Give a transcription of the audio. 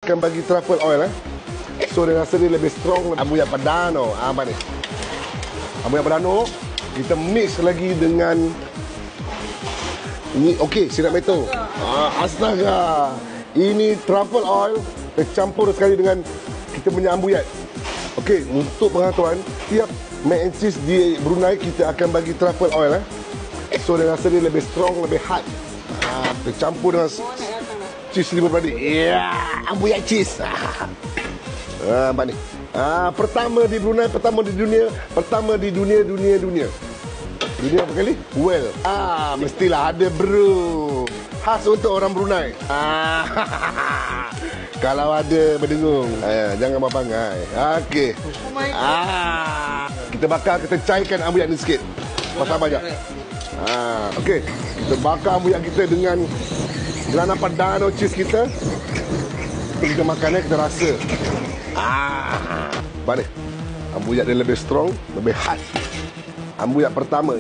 Akan bagi truffle oil so dia rasa dia lebih strong. Ambuyak padano apa ni? Ambuyak padano kita mix lagi dengan ini. Okey, sirap meto. Astaga. Ini truffle oil tercampur sekali dengan kita punya ambuyat. Okey, untuk pengetahuan, tiap mac and cheese di Brunei kita akan bagi truffle oil so dia rasa dia lebih strong, lebih hard. Tercampur dengan cheese 5 beradik. Ya, ambuyat cheese. Nampak ni. Pertama di Brunei, pertama di dunia, pertama di dunia. Dunia apa kali? Well, mestilah ada bro. Khas untuk orang Brunei. Kalau ada berdengung, jangan berpangai. Okey. Kita bakar, kita cairkan ambuyat ni sikit. Pasal banyak. Okey. Kita bakar ambuyat kita dengan grana padano cheese kita. Kita makan kita rasa. Balik. Ambuyat dia lebih strong, lebih hard. Ambuyat pertama.